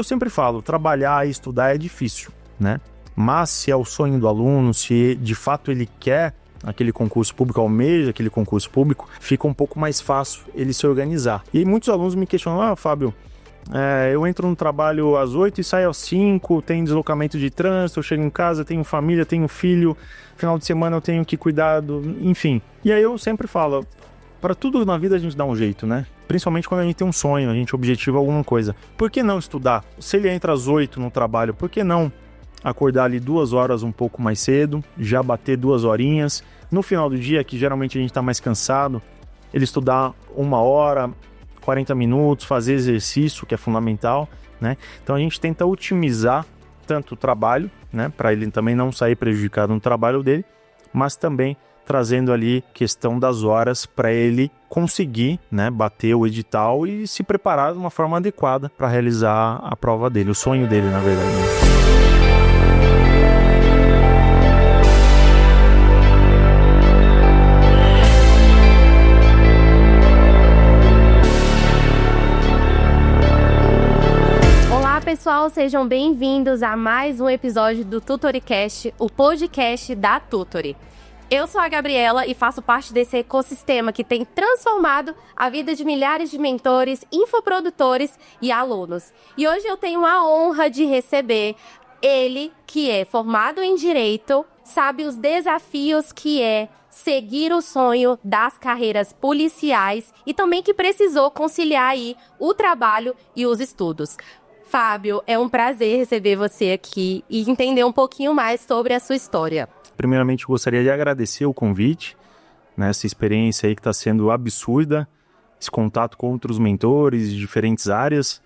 Eu sempre falo, trabalhar e estudar é difícil, né? Mas se é o sonho do aluno, se de fato ele quer aquele concurso público, almeja aquele concurso público, fica um pouco mais fácil ele se organizar. E muitos alunos me questionam, Fábio, eu entro no trabalho às 8 e saio às 5, tem deslocamento de trânsito, eu chego em casa, tenho família, tenho filho, final de semana eu tenho que cuidar enfim. E aí eu sempre falo, para tudo na vida a gente dá um jeito, né? Principalmente quando a gente tem um sonho, a gente objetiva alguma coisa. Por que não estudar? Se ele entra às 8 no trabalho, por que não acordar ali 2 horas um pouco mais cedo, já bater 2 horinhas, no final do dia, que geralmente a gente está mais cansado, ele estudar 1 hora, 40 minutos, fazer exercício, que é fundamental, né? Então a gente tenta otimizar tanto o trabalho, né, para ele também não sair prejudicado no trabalho dele, mas também trazendo ali questão das horas para ele conseguir, né, bater o edital e se preparar de uma forma adequada para realizar a prova dele, o sonho dele, na verdade, né? Pessoal, sejam bem-vindos a mais um episódio do Tutoricast, o podcast da Tutory. Eu sou a Gabriela e faço parte desse ecossistema que tem transformado a vida de milhares de mentores, infoprodutores e alunos. E hoje eu tenho a honra de receber ele, que é formado em Direito, sabe os desafios que é seguir o sonho das carreiras policiais e também que precisou conciliar aí o trabalho e os estudos. Fábio, é um prazer receber você aqui e entender um pouquinho mais sobre a sua história. Primeiramente, eu gostaria de agradecer o convite, né, essa experiência aí que está sendo absurda, esse contato com outros mentores de diferentes áreas,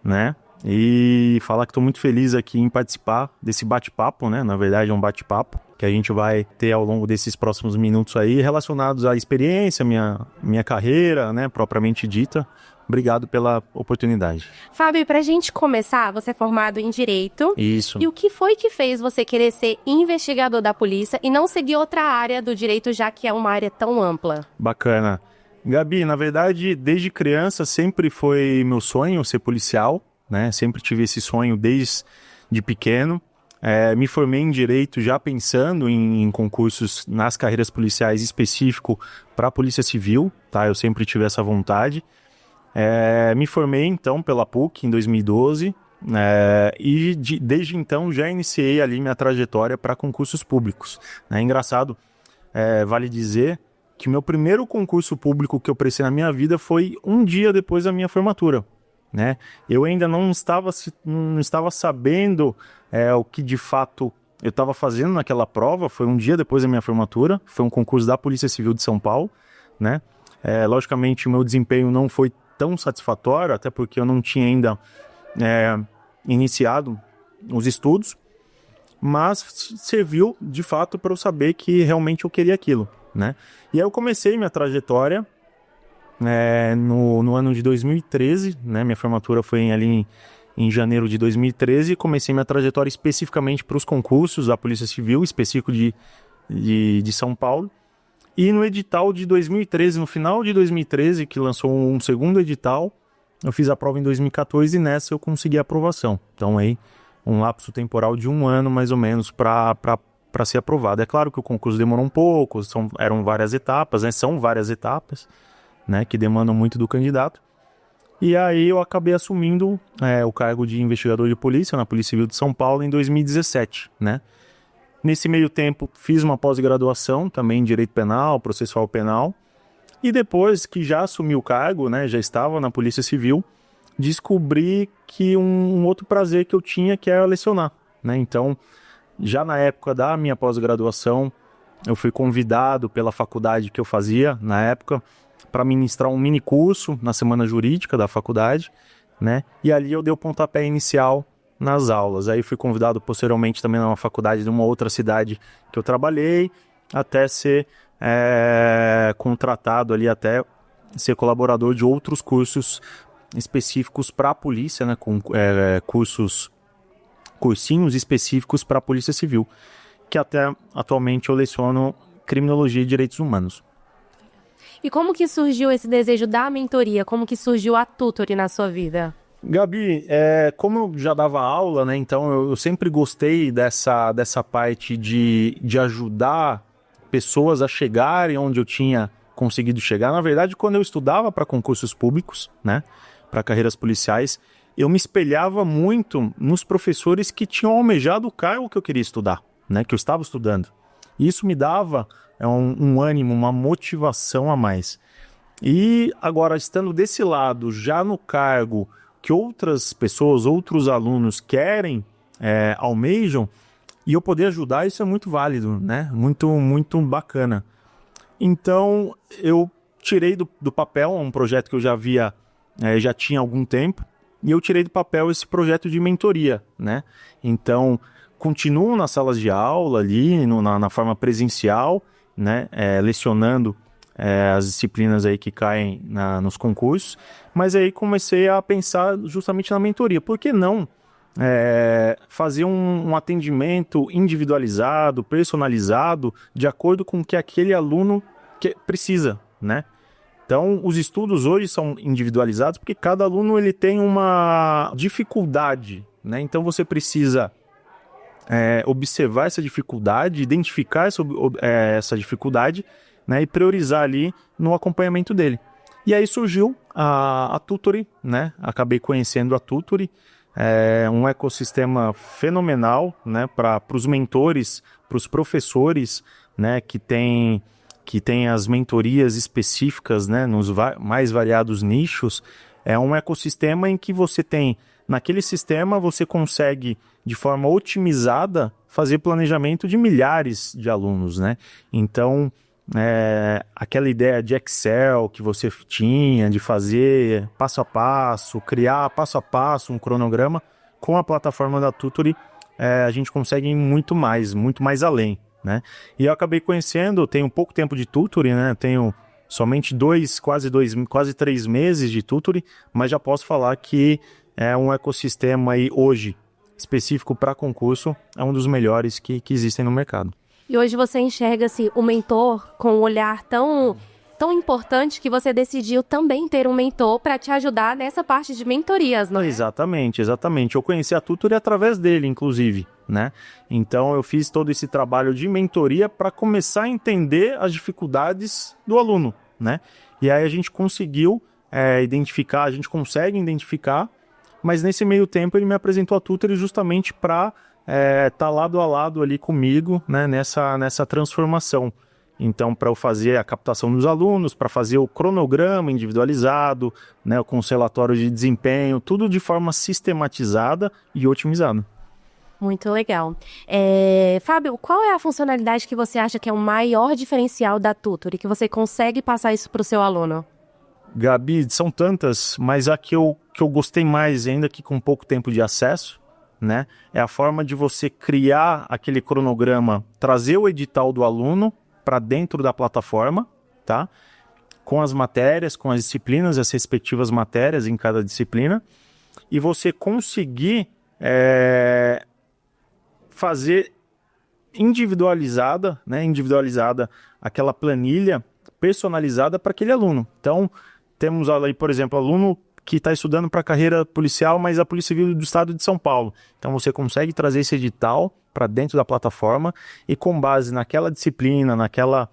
né, e falar que estou muito feliz aqui em participar desse bate-papo, né, na verdade é um bate-papo que a gente vai ter ao longo desses próximos minutos aí, relacionados à experiência, minha carreira, né, propriamente dita. Obrigado pela oportunidade. Fábio, pra gente começar, você é formado em Direito. Isso. E o que foi que fez você querer ser investigador da polícia e não seguir outra área do direito, já que é uma área tão ampla? Bacana. Gabi, na verdade, desde criança sempre foi meu sonho ser policial, né? Sempre tive esse sonho desde pequeno. Me formei em Direito já pensando em concursos nas carreiras policiais específico para a Polícia Civil, tá? Eu sempre tive essa vontade. Me formei então pela PUC em 2012 e desde então já iniciei ali minha trajetória para concursos públicos. É engraçado, vale dizer que meu primeiro concurso público que eu prestei na minha vida foi um dia depois da minha formatura, né? Eu ainda não estava sabendo o que de fato eu estava fazendo naquela prova, foi um dia depois da minha formatura, foi um concurso da Polícia Civil de São Paulo, né? Logicamente o meu desempenho não foi tão satisfatório, até porque eu não tinha ainda iniciado os estudos, mas serviu de fato para eu saber que realmente eu queria aquilo, né? E aí eu comecei minha trajetória no ano de 2013, né? Minha formatura foi ali em janeiro de 2013 e comecei minha trajetória especificamente para os concursos da Polícia Civil, específico de São Paulo. E no edital de 2013, no final de 2013, que lançou um segundo edital, eu fiz a prova em 2014 e nessa eu consegui a aprovação. Então aí um lapso temporal de 1 ano mais ou menos para ser aprovado. É claro que o concurso demorou um pouco, eram várias etapas, né? São várias etapas, né, que demandam muito do candidato. E aí eu acabei assumindo o cargo de investigador de polícia na Polícia Civil de São Paulo em 2017, né? Nesse meio tempo, fiz uma pós-graduação também em Direito Penal, Processual Penal. E depois que já assumi o cargo, né, já estava na Polícia Civil, descobri que um outro prazer que eu tinha que era lecionar, né? Então, já na época da minha pós-graduação, eu fui convidado pela faculdade que eu fazia na época para ministrar um mini curso na semana jurídica da faculdade, né? E ali eu dei o pontapé inicial nas aulas. Aí fui convidado posteriormente também numa faculdade de uma outra cidade que eu trabalhei, até ser contratado ali, até ser colaborador de outros cursos específicos para a polícia, né, com cursinhos específicos para a Polícia Civil, que até atualmente eu leciono Criminologia e Direitos Humanos. E como que surgiu esse desejo da mentoria? Como que surgiu a Tutory na sua vida? Gabi, como eu já dava aula, né, então eu sempre gostei dessa parte de ajudar pessoas a chegarem onde eu tinha conseguido chegar. Na verdade, quando eu estudava para concursos públicos, né, para carreiras policiais, eu me espelhava muito nos professores que tinham almejado o cargo que eu queria estudar, né, que eu estava estudando. E isso me dava um ânimo, uma motivação a mais. E agora, estando desse lado, já no cargo que outras pessoas, outros alunos querem, almejam, e eu poder ajudar, isso é muito válido, né? Muito, muito bacana. Então, eu tirei do papel um projeto que eu já tinha há algum tempo, e eu tirei do papel esse projeto de mentoria, né? Então, continuo nas salas de aula ali, na forma presencial, né? Lecionando as disciplinas aí que caem nos concursos, mas aí comecei a pensar justamente na mentoria. Por que não fazer um atendimento individualizado, personalizado, de acordo com o que aquele aluno precisa, né? Então, os estudos hoje são individualizados porque cada aluno ele tem uma dificuldade, né? Então, você precisa observar essa dificuldade, identificar essa dificuldade, né, e priorizar ali no acompanhamento dele. E aí surgiu a Tutory, né? Acabei conhecendo a Tutory, um ecossistema fenomenal, né, para os mentores, para os professores, né, que tem as mentorias específicas, né, nos mais variados nichos. É um ecossistema em que você tem, naquele sistema, você consegue, de forma otimizada, fazer planejamento de milhares de alunos, né? Então, aquela ideia de Excel que você tinha, de fazer passo a passo, criar passo a passo um cronograma, com a plataforma da Tutory, a gente consegue ir muito mais além, né? E eu acabei conhecendo, tenho pouco tempo de Tutory, né? Tenho somente quase 3 meses de Tutory, mas já posso falar que é um ecossistema aí hoje específico para concurso, é um dos melhores que existem no mercado. E hoje você enxerga-se o mentor com um olhar tão importante que você decidiu também ter um mentor para te ajudar nessa parte de mentorias, não é? Exatamente. Eu conheci a Tutory através dele, inclusive, né? Então eu fiz todo esse trabalho de mentoria para começar a entender as dificuldades do aluno, né? E aí a gente consegue identificar, mas nesse meio tempo ele me apresentou a Tutory justamente para tá lado a lado ali comigo, né, nessa transformação. Então, para eu fazer a captação dos alunos, para fazer o cronograma individualizado, né, com os relatórios de desempenho, tudo de forma sistematizada e otimizada. Muito legal. Fábio, qual é a funcionalidade que você acha que é o maior diferencial da Tutory, que você consegue passar isso para o seu aluno? Gabi, são tantas, mas a que eu gostei mais, ainda que com pouco tempo de acesso, né, é a forma de você criar aquele cronograma, trazer o edital do aluno para dentro da plataforma, tá? Com as matérias, com as disciplinas, as respectivas matérias em cada disciplina, e você conseguir fazer individualizada aquela planilha personalizada para aquele aluno. Então, temos aí, por exemplo, aluno que está estudando para a carreira policial, mas a Polícia Civil do Estado de São Paulo. Então você consegue trazer esse edital para dentro da plataforma e com base naquela disciplina, naquela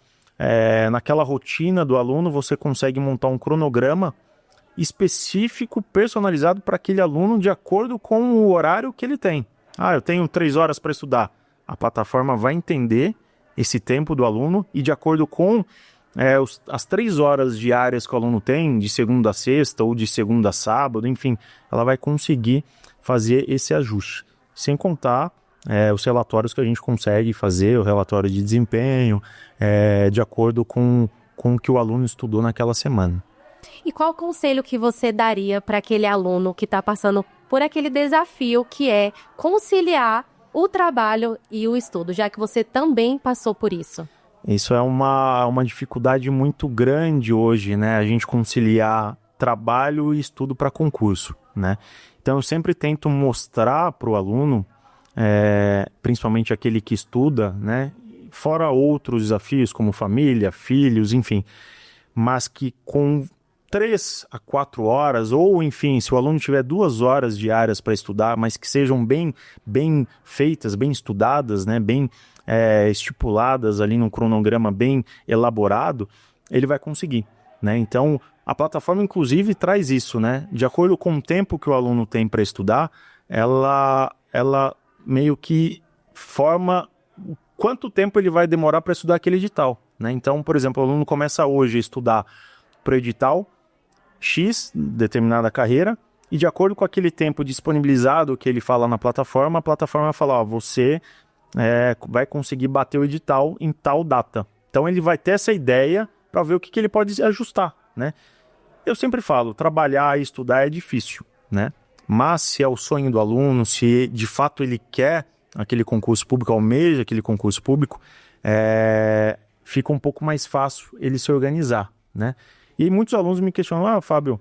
rotina do aluno, você consegue montar um cronograma específico, personalizado para aquele aluno de acordo com o horário que ele tem. Eu tenho 3 horas para estudar. A plataforma vai entender esse tempo do aluno e de acordo com as 3 horas diárias que o aluno tem, de segunda a sexta ou de segunda a sábado, enfim, ela vai conseguir fazer esse ajuste. Sem contar os relatórios que a gente consegue fazer, o relatório de desempenho, de acordo com o que o aluno estudou naquela semana. E qual conselho que você daria para aquele aluno que está passando por aquele desafio que é conciliar o trabalho e o estudo, já que você também passou por isso? Isso é uma dificuldade muito grande hoje, né? A gente conciliar trabalho e estudo para concurso, né? Então eu sempre tento mostrar para o aluno, principalmente aquele que estuda, né? Fora outros desafios como família, filhos, enfim, mas que com 3 a 4 horas, ou enfim, se o aluno tiver 2 horas diárias para estudar, mas que sejam bem feitas, bem estudadas, né, bem estipuladas ali num cronograma bem elaborado, ele vai conseguir, né? Então, a plataforma, inclusive, traz isso, né? De acordo com o tempo que o aluno tem para estudar, ela meio que forma quanto tempo ele vai demorar para estudar aquele edital, né? Então, por exemplo, o aluno começa hoje a estudar para o edital X, determinada carreira, e de acordo com aquele tempo disponibilizado que ele fala na plataforma, a plataforma vai falar, você vai conseguir bater o edital em tal data. Então ele vai ter essa ideia para ver o que ele pode ajustar, né? Eu sempre falo, trabalhar e estudar é difícil, né? Mas se é o sonho do aluno, se de fato ele quer aquele concurso público, almeja aquele concurso público, fica um pouco mais fácil ele se organizar, né? E muitos alunos me questionam, Fábio,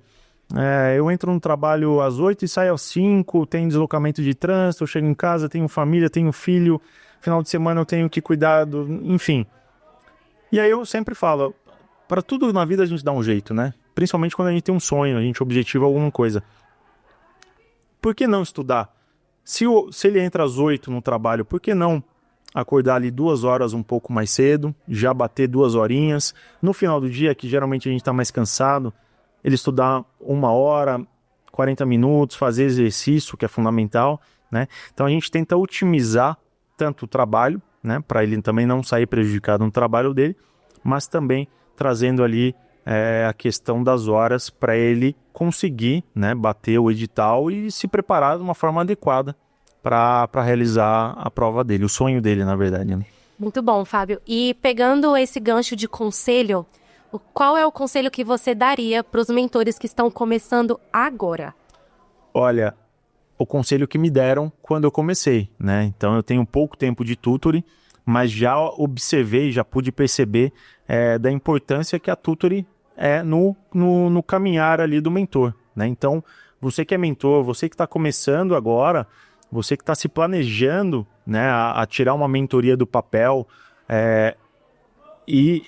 eu entro no trabalho às 8 e saio às 5, tem deslocamento de trânsito, eu chego em casa, tenho família, tenho filho, final de semana eu tenho que cuidar enfim. E aí eu sempre falo, para tudo na vida a gente dá um jeito, né? Principalmente quando a gente tem um sonho, a gente objetiva alguma coisa. Por que não estudar? Se ele entra às 8 no trabalho, por que não acordar ali 2 horas um pouco mais cedo, já bater 2 horinhas, no final do dia, que geralmente a gente está mais cansado, ele estudar 1 hora, 40 minutos, fazer exercício, que é fundamental, né? Então a gente tenta otimizar tanto o trabalho, né, para ele também não sair prejudicado no trabalho dele, mas também trazendo ali a questão das horas para ele conseguir, né, bater o edital e se preparar de uma forma adequada para realizar a prova dele, o sonho dele, na verdade, né? Muito bom, Fábio. E pegando esse gancho de conselho, qual é o conselho que você daria para os mentores que estão começando agora? Olha, o conselho que me deram quando eu comecei, né? Então eu tenho pouco tempo de tutoring, mas já observei, já pude perceber da importância que a tutoring é no caminhar ali do mentor, né? Então, você que é mentor, você que está começando agora, você que está se planejando, né, a tirar uma mentoria do papel e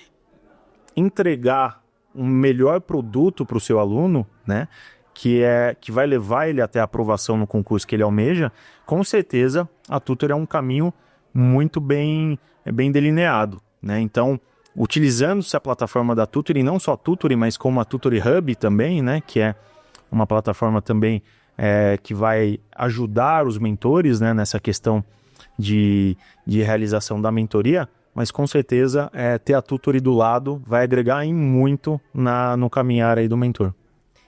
entregar um melhor produto para o seu aluno, né, que vai levar ele até a aprovação no concurso que ele almeja, com certeza a tutor é um caminho muito bem delineado, né? Então, utilizando-se a plataforma da Tutoring, não só Tutoring, mas como a Tutoring Hub também, né, que é uma plataforma também que vai ajudar os mentores, né, nessa questão de realização da mentoria, mas com certeza ter a Tutoring do lado vai agregar em muito no caminhar aí do mentor.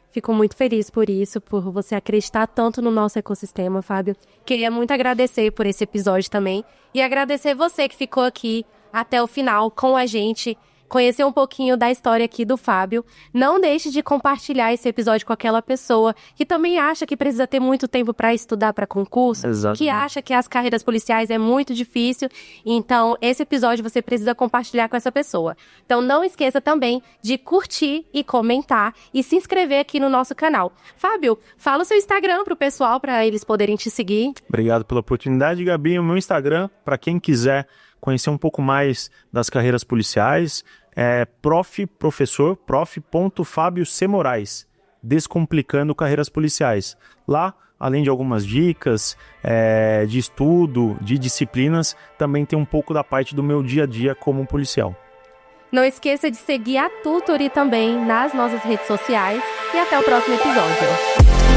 Fico muito feliz por isso, por você acreditar tanto no nosso ecossistema, Fábio. Queria muito agradecer por esse episódio também e agradecer você que ficou aqui até o final com a gente, conhecer um pouquinho da história aqui do Fábio. Não deixe de compartilhar esse episódio com aquela pessoa que também acha que precisa ter muito tempo para estudar para concurso, Exatamente. Que acha que as carreiras policiais é muito difícil. Então, esse episódio você precisa compartilhar com essa pessoa. Então, não esqueça também de curtir e comentar e se inscrever aqui no nosso canal. Fábio, fala o seu Instagram pro pessoal, para eles poderem te seguir. Obrigado pela oportunidade, Gabi. O meu Instagram, para quem quiser conhecer um pouco mais das carreiras policiais, é prof.fabio.c.moraes, Descomplicando Carreiras Policiais. Lá, além de algumas dicas de estudo, de disciplinas, também tem um pouco da parte do meu dia a dia como policial. Não esqueça de seguir a Tutoring também nas nossas redes sociais e até o próximo episódio.